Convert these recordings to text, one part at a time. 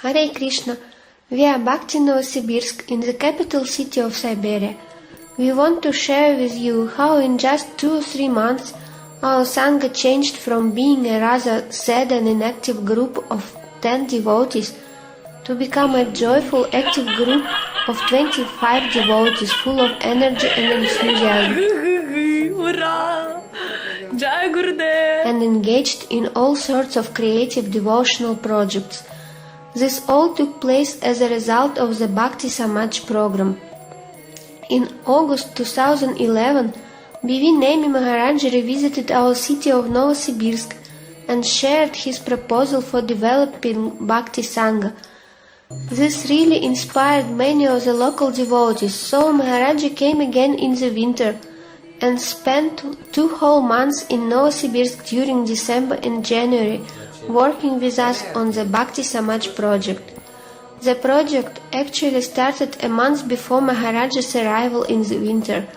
Hare Krishna, we are Bhakti Novosibirsk in the capital city of Siberia. We want to share with you how in just 2 or 3 months our Sangha changed from being a rather sad and inactive group of 10 devotees to become a joyful, active group of 25 devotees full of energy and enthusiasm. Hurrah! Jai Gurudev! And engaged in all sorts of creative devotional projects. This all took place as a result of the Bhakti Samaj program. In August 2011, B.V. Nemi Maharaj revisited our city of Novosibirsk and shared his proposal for developing Bhakti Sangha. This really inspired many of the local devotees, so Maharaj came again in the winter and spent 2 whole months in Novosibirsk during December and January, working with us on the Bhakti Samaj project. The project actually started a month before Maharaj's arrival in the winter.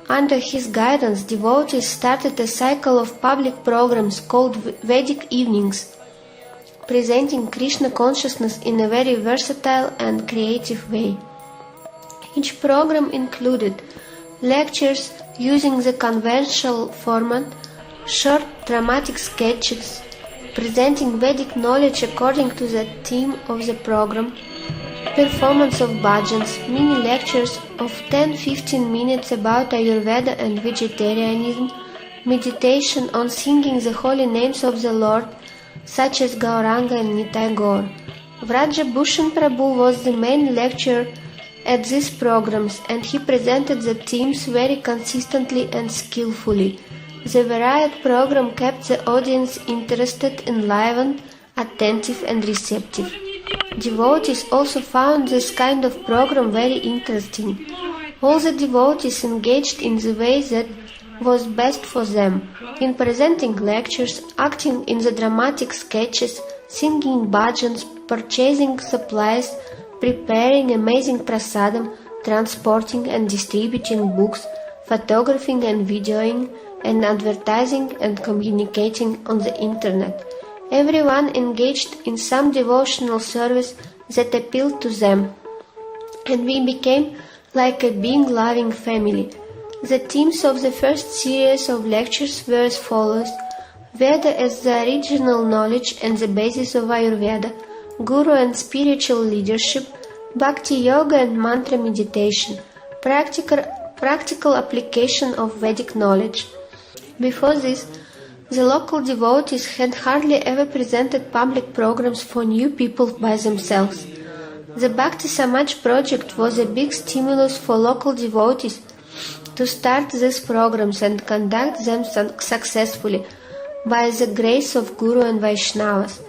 Under his guidance, devotees started a cycle of public programs called Vedic Evenings, presenting Krishna consciousness in a very versatile and creative way. Each program included lectures using the conventional format, short dramatic sketches, presenting Vedic knowledge according to the theme of the program, performance of bhajans, mini lectures of 10-15 minutes about Ayurveda and vegetarianism, meditation on singing the holy names of the Lord, such as Gauranga and Nitai Gaur. Vraja Bhushan Prabhu was the main lecturer at these programs, and he presented the themes very consistently and skillfully. The varied program kept the audience interested, enlivened, attentive and receptive. Devotees also found this kind of program very interesting. All the devotees engaged in the way that was best for them, in presenting lectures, acting in the dramatic sketches, singing bhajans, purchasing supplies, preparing amazing prasadam, transporting and distributing books, photographing and videoing, and advertising and communicating on the internet. Everyone engaged in some devotional service that appealed to them, and we became like a big loving family. The themes of the first series of lectures were as follows: Veda as the original knowledge and the basis of Ayurveda, Guru and spiritual leadership, Bhakti Yoga and mantra meditation, practical application of Vedic knowledge. Before this, the local devotees had hardly ever presented public programs for new people by themselves. The Bhakti Samaj project was a big stimulus for local devotees to start these programs and conduct them successfully by the grace of Guru and Vaishnavas.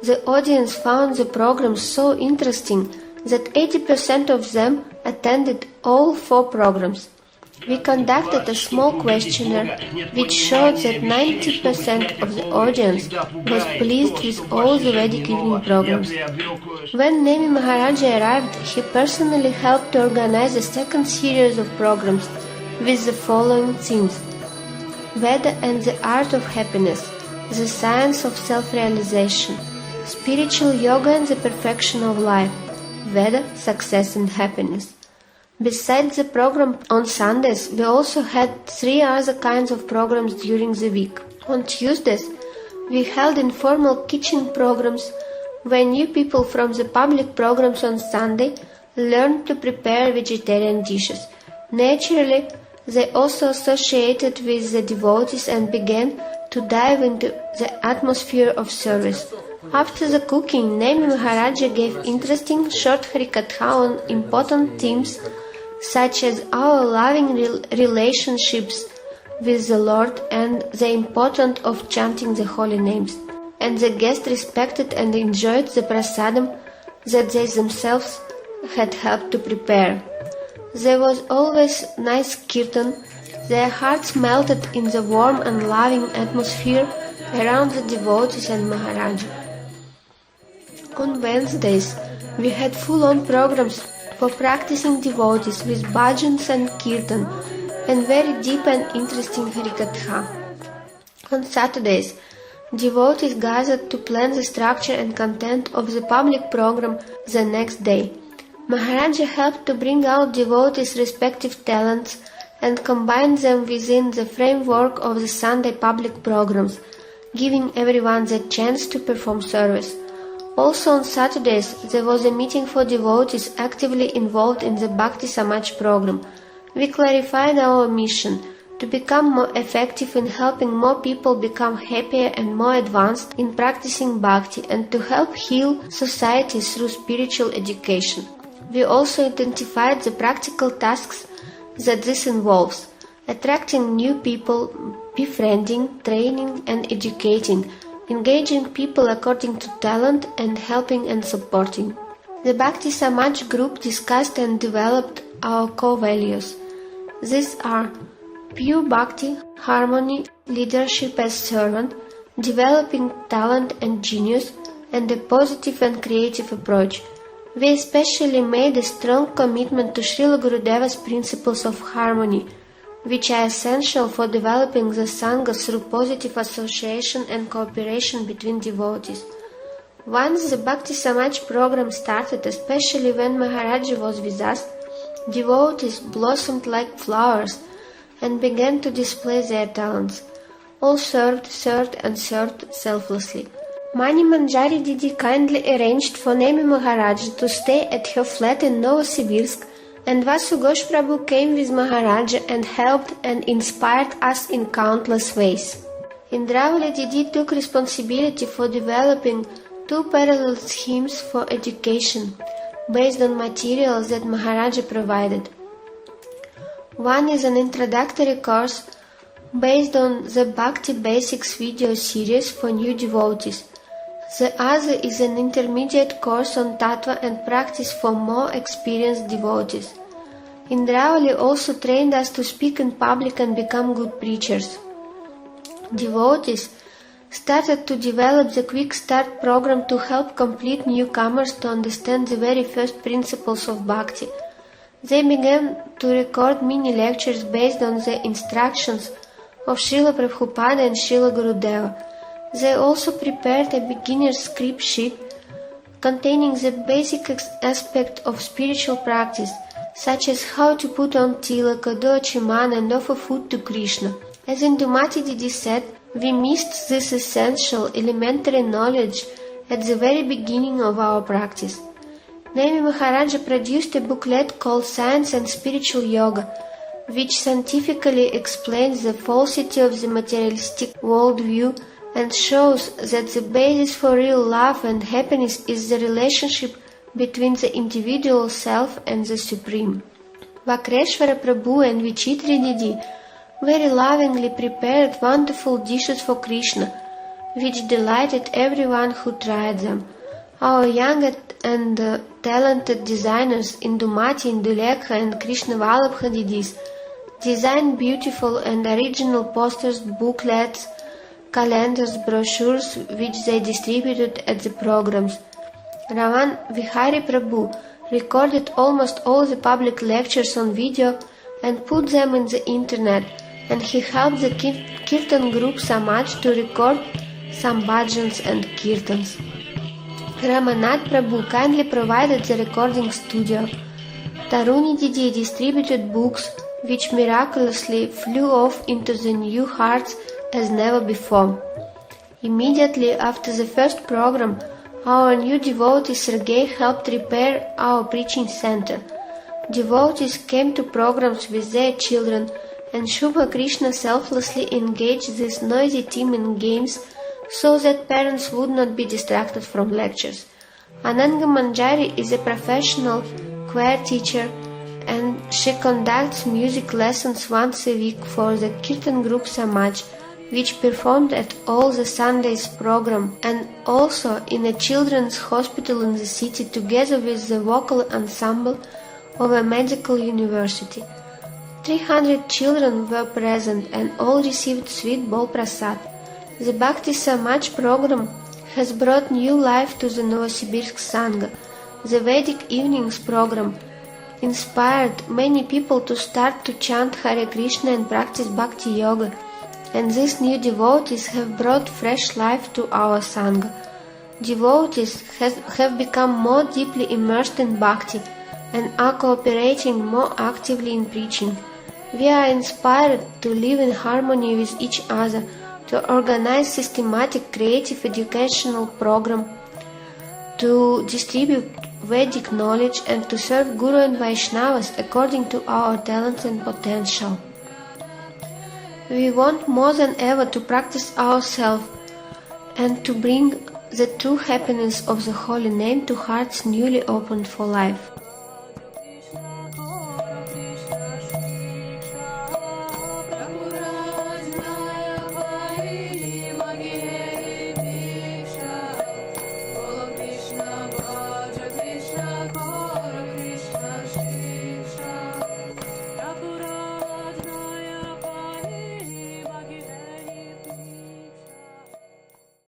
The audience found the programs so interesting that 80% of them attended all 4 programs. We conducted a small questionnaire which showed that 90% of the audience was pleased with all the Vedic evening programs. When Nemi Maharaj arrived, he personally helped to organize a second series of programs with the following themes: Veda and the art of happiness, the science of self-realization, spiritual yoga and the perfection of life, Veda, success and happiness. Besides the program on Sundays, we also had 3 other kinds of programs during the week. On Tuesdays, we held informal kitchen programs where new people from the public programs on Sunday learned to prepare vegetarian dishes. Naturally, they also associated with the devotees and began to dive into the atmosphere of service. After the cooking, Nemi Maharaja gave interesting short Harikatha on important themes such as our loving relationships with the Lord and the importance of chanting the holy names. And the guests respected and enjoyed the prasadam that they themselves had helped to prepare. There was always nice kirtan. Their hearts melted in the warm and loving atmosphere around the devotees and Maharaja. On Wednesdays, we had full-on programs for practicing devotees with bhajans and kirtan and very deep and interesting Harikatha. On Saturdays, devotees gathered to plan the structure and content of the public program the next day. Maharaja helped to bring out devotees' respective talents and combine them within the framework of the Sunday public programs, giving everyone the chance to perform service. Also on Saturdays, there was a meeting for devotees actively involved in the Bhakti Samaj program. We clarified our mission to become more effective in helping more people become happier and more advanced in practicing bhakti and to help heal society through spiritual education. We also identified the practical tasks that this involves: attracting new people, befriending, training and educating, engaging people according to talent, and helping and supporting. The Bhakti Samaj group discussed and developed our core values. These are pure bhakti, harmony, leadership as servant, developing talent and genius, and a positive and creative approach. We especially made a strong commitment to Srila Gurudeva's principles of harmony, which are essential for developing the Sangha through positive association and cooperation between devotees. Once the Bhakti Samaj program started, especially when Maharaja was with us, devotees blossomed like flowers and began to display their talents. All served selflessly. Mani Manjari Didi kindly arranged for Nemi Maharaj to stay at her flat in Novosibirsk, and Vasu Ghosh Prabhu came with Maharaja and helped and inspired us in countless ways. Indravali Didi took responsibility for developing 2 parallel schemes for education based on materials that Maharaja provided. One is an introductory course based on the Bhakti Basics video series for new devotees. The other is an intermediate course on Tattva and practice for more experienced devotees. Indravali also trained us to speak in public and become good preachers. Devotees started to develop the Quick Start program to help complete newcomers to understand the very first principles of Bhakti. They began to record mini lectures based on the instructions of Srila Prabhupada and Srila Gurudeva. They also prepared a beginner's script sheet containing the basic aspect of spiritual practice, such as how to put on tilaka, do achimana and offer food to Krishna. As Indumati Didi said, we missed this essential elementary knowledge at the very beginning of our practice. Nemi Maharaja produced a booklet called Science and Spiritual Yoga, which scientifically explains the falsity of the materialistic worldview and shows that the basis for real love and happiness is the relationship between the individual self and the Supreme. Vakreshwara Prabhu and Vichitri Didi very lovingly prepared wonderful dishes for Krishna, which delighted everyone who tried them. Our young and talented designers Indumati, Indulekha and Krishna Vallabha Didis designed beautiful and original posters, booklets, calendars, brochures, which they distributed at the programs. Raman Vihari Prabhu recorded almost all the public lectures on video and put them in the internet, and he helped the Kirtan group Samaj to record some bhajans and kirtans. Ramanath Prabhu kindly provided the recording studio. Taruni Didi distributed books which miraculously flew off into the new hearts as never before. Immediately after the first program, our new devotee Sergei helped repair our preaching center. Devotees came to programs with their children, and Shubha Krishna selflessly engaged this noisy team in games so that parents would not be distracted from lectures. Ananga Manjari is a professional choir teacher, and she conducts music lessons once a week for the Kirtan group Samaj, which performed at all the Sundays program and also in a children's hospital in the city together with the vocal ensemble of a medical university. 300 children were present and all received sweet bol prasad. The Bhakti Samaj program has brought new life to the Novosibirsk Sangha. The Vedic Evenings program inspired many people to start to chant Hare Krishna and practice Bhakti Yoga. and these new devotees have brought fresh life to our Sangha. Devotees have become more deeply immersed in bhakti and are cooperating more actively in preaching. We are inspired to live in harmony with each other, to organize systematic creative educational program, to distribute Vedic knowledge and to serve Guru and Vaishnavas according to our talents and potential. We want more than ever to practice ourselves and to bring the true happiness of the holy name to hearts newly opened for life.